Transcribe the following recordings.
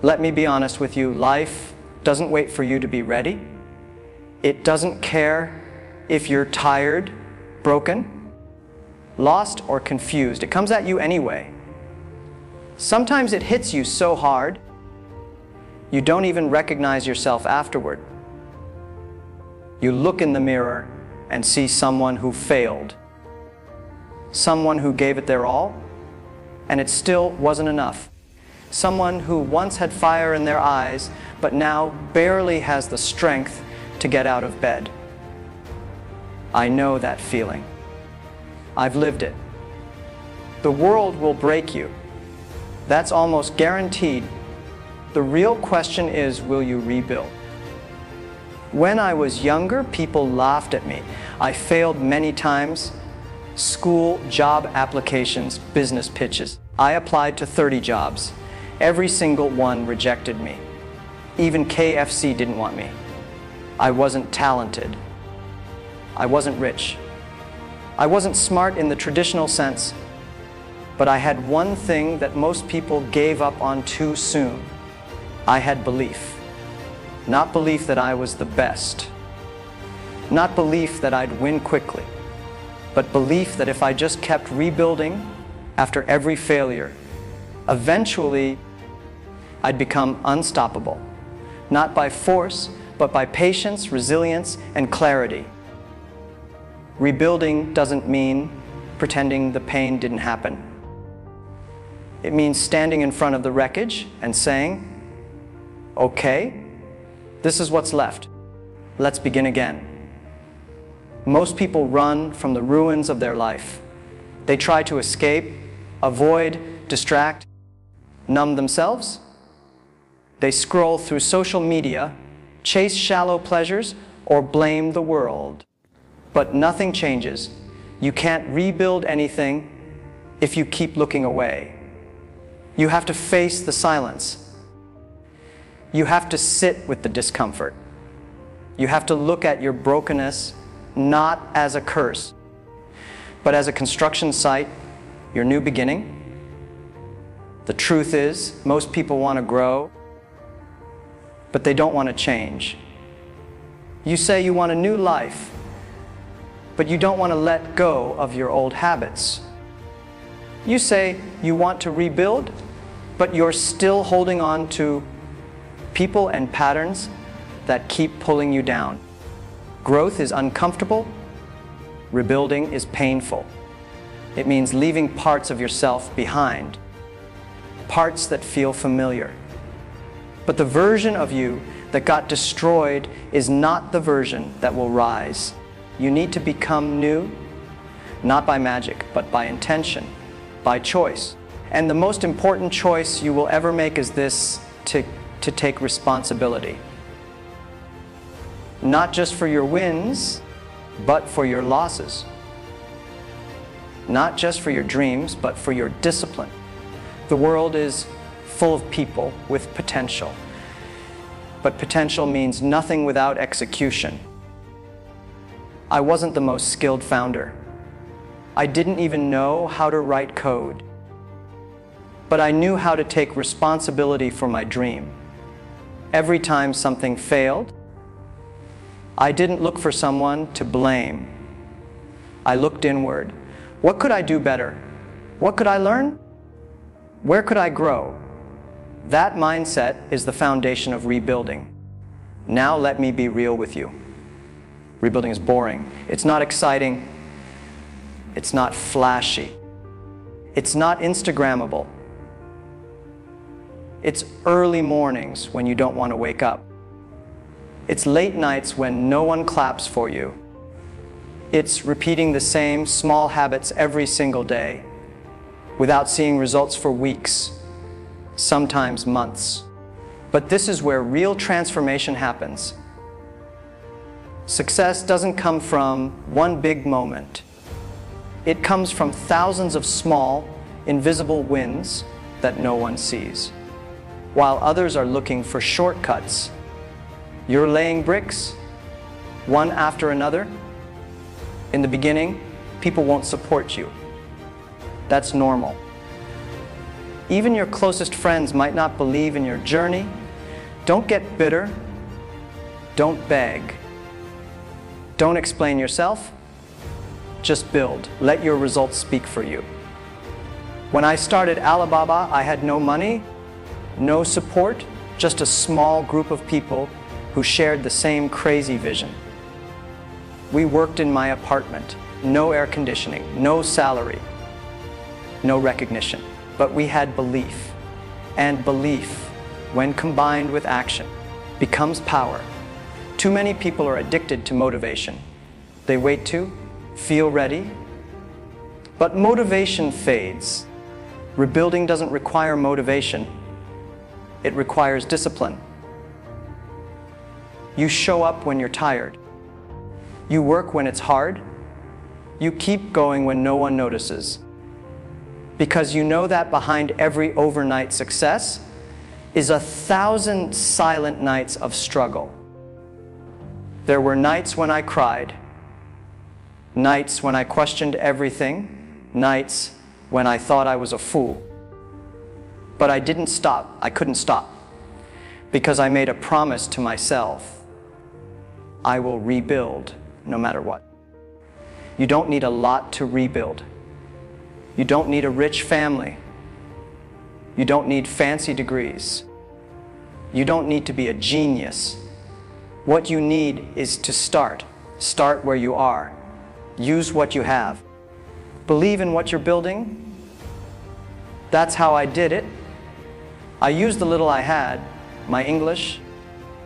Let me be honest with you, life doesn't wait for you to be ready. It doesn't care if you're tired, broken, lost, or confused. It comes at you anyway. Sometimes it hits you so hard, you don't even recognize yourself afterward. You look in the mirror and see someone who failed, someone who gave it their all, and it still wasn't enough. Someone who once had fire in their eyes, but now barely has the strength to get out of bed. I know that feeling. I've lived it. The world will break you. That's almost guaranteed. The real question is, will you rebuild? When I was younger, people laughed at me. I failed many times. School, job applications, business pitches. I applied to 30 jobs. Every single one rejected me. Even KFC didn't want me. I wasn't talented. I wasn't rich. I wasn't smart in the traditional sense, but I had one thing that most people gave up on too soon. I had belief. Not belief that I was the best. Not belief that I'd win quickly, but belief that if I just kept rebuilding after every failure, eventually I'd become unstoppable. Not by force, but by patience, resilience, and clarity. Rebuilding doesn't mean pretending the pain didn't happen. It means standing in front of the wreckage and saying, okay, this is what's left. Let's begin again. Most people run from the ruins of their life. They try to escape, avoid, distract, numb themselves. They scroll through social media, chase shallow pleasures, or blame the world. But nothing changes. You can't rebuild anything if you keep looking away. You have to face the silence. You have to sit with the discomfort. You have to look at your brokenness not as a curse, but as a construction site, your new beginning. The truth is, most people want to grow, but they don't want to change. You say you want a new life, but you don't want to let go of your old habits. You say you want to rebuild, but you're still holding on to people and patterns that keep pulling you down. Growth is uncomfortable. Rebuilding is painful. It means leaving parts of yourself behind, parts that feel familiar. But the version of you that got destroyed is not the version that will rise. You need to become new, not by magic, but by intention, by choice. And the most important choice you will ever make is this, to take responsibility. Not just for your wins, but for your losses. Not just for your dreams, but for your discipline. The world is full of people with potential. But potential means nothing without execution. I wasn't the most skilled founder. I didn't even know how to write code. But I knew how to take responsibility for my dream. Every time something failed, I didn't look for someone to blame. I looked inward. What could I do better? What could I learn? Where could I grow? That mindset is the foundation of rebuilding. Now let me be real with you. Rebuilding is boring. It's not exciting. It's not flashy. It's not Instagrammable. It's early mornings when you don't want to wake up. It's late nights when no one claps for you. It's repeating the same small habits every single day without seeing results for weeks, sometimes months. But this is where real transformation happens. Success doesn't come from one big moment. It comes from thousands of small, invisible wins that no one sees. While others are looking for shortcuts, you're laying bricks, one after another. In the beginning, people won't support you. That's normal. Even your closest friends might not believe in your journey. Don't get bitter. Don't beg. Don't explain yourself. Just build. Let your results speak for you. When I started Alibaba, I had no money, no support, just a small group of people who shared the same crazy vision. We worked in my apartment, no air conditioning, no salary, no recognition, but we had belief. And belief, when combined with action, becomes power. Too many people are addicted to motivation. They wait to feel ready, but motivation fades. Rebuilding doesn't require motivation. It requires discipline. You show up when you're tired. You work when it's hard. You keep going when no one notices. Because you know that behind every overnight success is 1,000 silent nights of struggle. There were nights when I cried, nights when I questioned everything, nights when I thought I was a fool. But I didn't stop. I couldn't stop. Because I made a promise to myself. I will rebuild no matter what. You don't need a lot to rebuild. You don't need a rich family. You don't need fancy degrees. You don't need to be a genius. What you need is to start. Start where you are. Use what you have. Believe in what you're building. That's how I did it. I used the little I had, my English,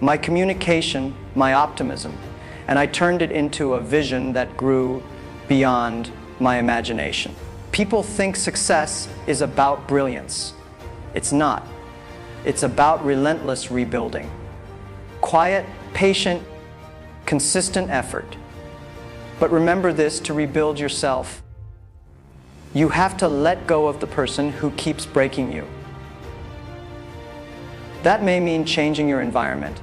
my communication, my optimism, and I turned it into a vision that grew beyond my imagination. People think success is about brilliance. It's not. It's about relentless rebuilding. Quiet, patient, consistent effort. But remember this: to rebuild yourself, you have to let go of the person who keeps breaking you. That may mean changing your environment.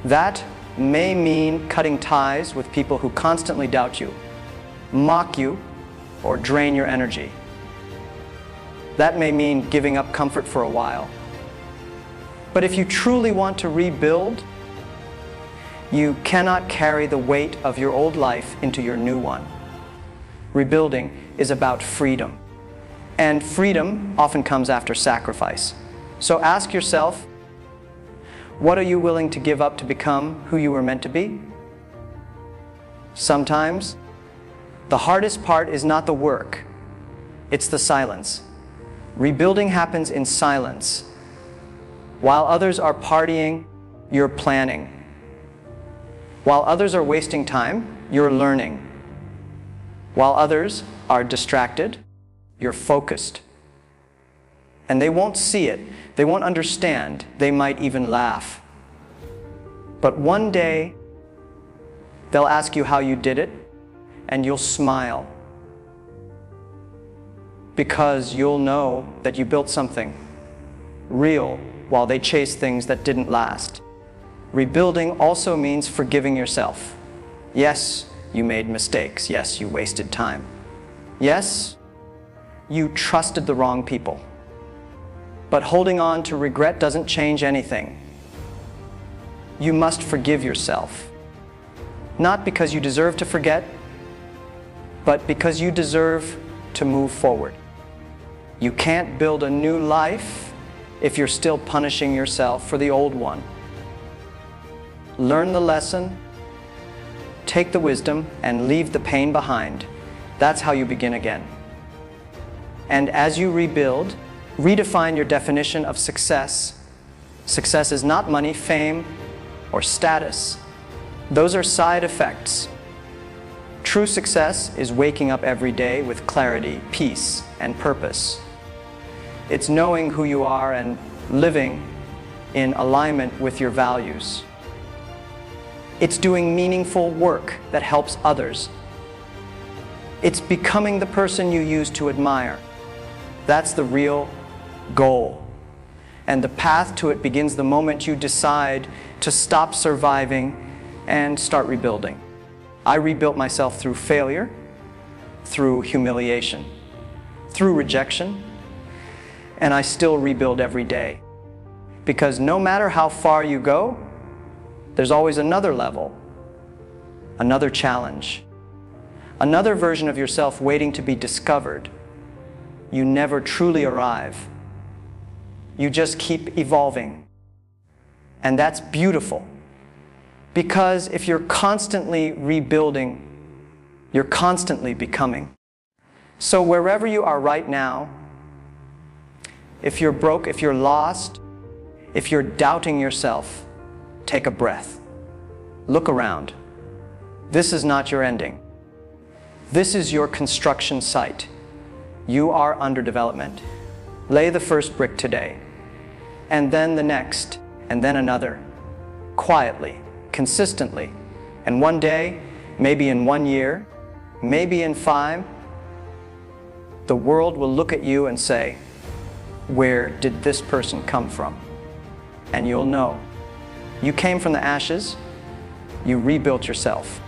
That may mean cutting ties with people who constantly doubt you, mock you, or drain your energy. That may mean giving up comfort for a while. But if you truly want to rebuild, you cannot carry the weight of your old life into your new one. Rebuilding is about freedom. And freedom often comes after sacrifice. So ask yourself, what are you willing to give up to become who you were meant to be? Sometimes, the hardest part is not the work, it's the silence. Rebuilding happens in silence. While others are partying, you're planning. While others are wasting time, you're learning. While others are distracted, you're focused. And they won't see it, they won't understand, they might even laugh. But one day, they'll ask you how you did it, and you'll smile. Because you'll know that you built something real while they chase things that didn't last. Rebuilding also means forgiving yourself. Yes, you made mistakes. Yes, you wasted time. Yes, you trusted the wrong people. But holding on to regret doesn't change anything. You must forgive yourself. Not because you deserve to forget, but because you deserve to move forward. You can't build a new life if you're still punishing yourself for the old one. Learn the lesson, take the wisdom, and leave the pain behind. That's how you begin again. And as you rebuild, redefine your definition of success. Success is not money, fame, or status. Those are side effects. True success is waking up every day with clarity, peace, and purpose. It's knowing who you are and living in alignment with your values. It's doing meaningful work that helps others. It's becoming the person you used to admire. That's the real goal. And the path to it begins the moment you decide to stop surviving and start rebuilding. I rebuilt myself through failure, through humiliation, through rejection, and I still rebuild every day. Because no matter how far you go, there's always another level, another challenge, another version of yourself waiting to be discovered. You never truly arrive. You just keep evolving. And that's beautiful. Because if you're constantly rebuilding, you're constantly becoming. So wherever you are right now, if you're broke, if you're lost, if you're doubting yourself, take a breath. Look around. This is not your ending. This is your construction site. You are under development. Lay the first brick today, and then the next, and then another. Quietly, consistently. And one day, maybe in 1 year, maybe in 5, the world will look at you and say, where did this person come from? And you'll know. You came from the ashes, you rebuilt yourself.